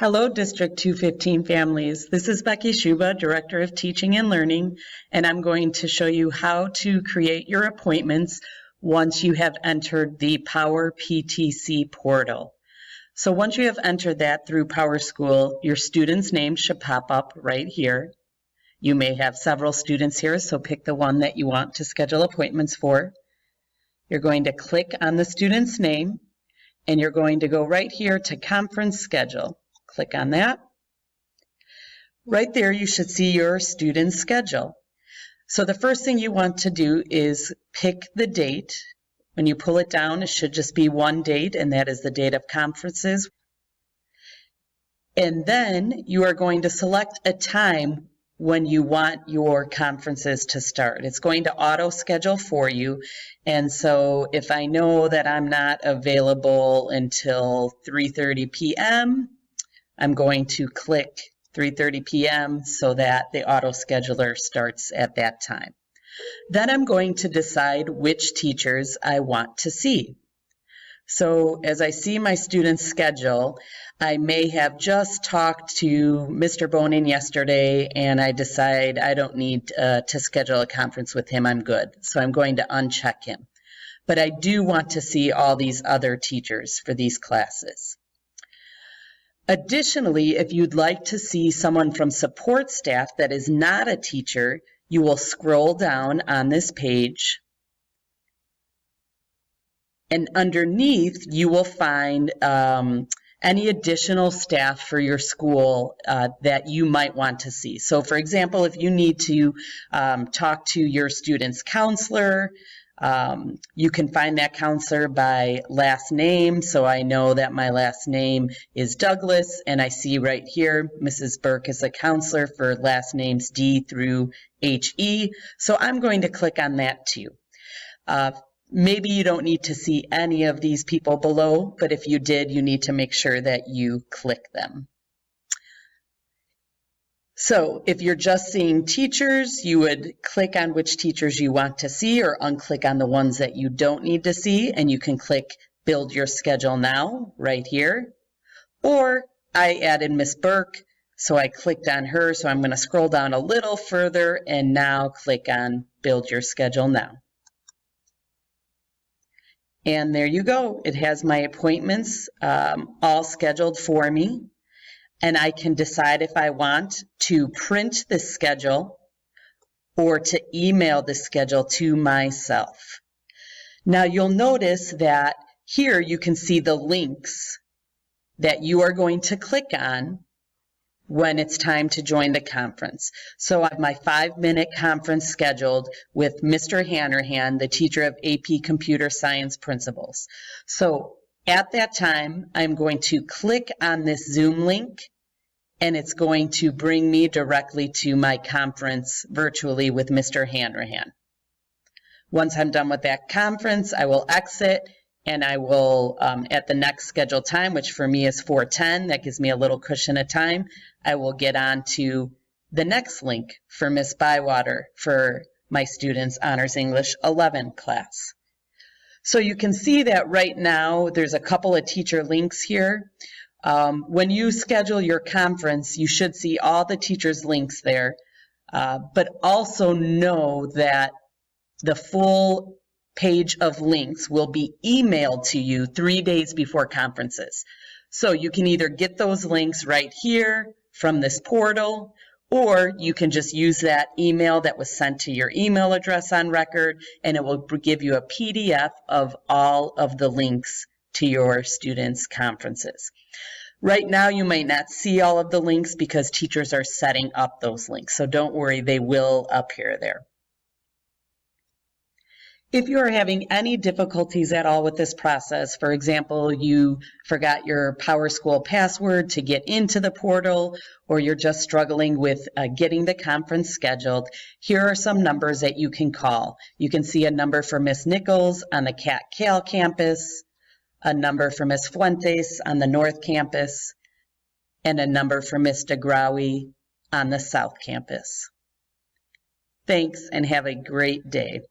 Hello, District 215 families. This is Becky Shuba, Director of Teaching and Learning, and I'm going to show you how to create your appointments once you have entered the PowerPTC portal. So once you have entered that through PowerSchool, your student's name should pop up right here. You may have several students here, so pick the one that you want to schedule appointments for. You're going to click on the student's name, and you're going to go right here to Conference Schedule. Click on that. Right there, you should see your student's schedule. So the first thing you want to do is pick the date. When you pull it down, it should just be one date, and that is the date of conferences. And then you are going to select a time when you want your conferences to start. It's going to auto schedule for you. And so if I know that I'm not available until 3:30 p.m., I'm going to click 3:30 p.m. so that the auto scheduler starts at that time. Then I'm going to decide which teachers I want to see. So as I see my student's schedule, I may have just talked to Mr. Bonin yesterday and I decide I don't need to schedule a conference with him, I'm good. So I'm going to uncheck him. But I do want to see all these other teachers for these classes. Additionally, if you'd like to see someone from support staff that is not a teacher, you will scroll down on this page, and underneath you will find any additional staff for your school that you might want to see. So for example, if you need to talk to your student's counselor, you can find that counselor by last name. So I know that my last name is Douglas, and I see right here, Mrs. Burke is a counselor for last names D through HE. So I'm going to click on that too. Maybe you don't need to see any of these people below, but if you did, you need to make sure that you click them. So if you're just seeing teachers, you would click on which teachers you want to see or unclick on the ones that you don't need to see, and you can click Build Your Schedule Now right here. Or I added Miss Burke, so I clicked on her, so I'm going to scroll down a little further and now click on Build Your Schedule Now. And there you go. It has my appointments all scheduled for me. And I can decide if I want to print the schedule or to email the schedule to myself. Now you'll notice that here you can see the links that you are going to click on when it's time to join the conference. So I have my 5-minute conference scheduled with Mr. Hanrahan, the teacher of AP Computer Science Principles. So at that time, I'm going to click on this Zoom link, and it's going to bring me directly to my conference virtually with Mr. Hanrahan. Once I'm done with that conference, I will exit, and I will, at the next scheduled time, which for me is 4:10, that gives me a little cushion of time, I will get on to the next link for Miss Bywater for my students' Honors English 11 class. So you can see that right now there's a couple of teacher links here. When you schedule your conference, you should see all the teachers' links there, but also know that the full page of links will be emailed to you 3 days before conferences. So you can either get those links right here from this portal, or you can just use that email that was sent to your email address on record, and it will give you a PDF of all of the links to your students' conferences. Right now, you might not see all of the links because teachers are setting up those links, so don't worry, they will appear there. If you are having any difficulties at all with this process, for example, you forgot your PowerSchool password to get into the portal, or you're just struggling with getting the conference scheduled, here are some numbers that you can call. You can see a number for Miss Nichols on the Cat-Cal campus, a number for Miss Fuentes on the North Campus, and a number for Miss DeGrawi on the South Campus. Thanks, and have a great day.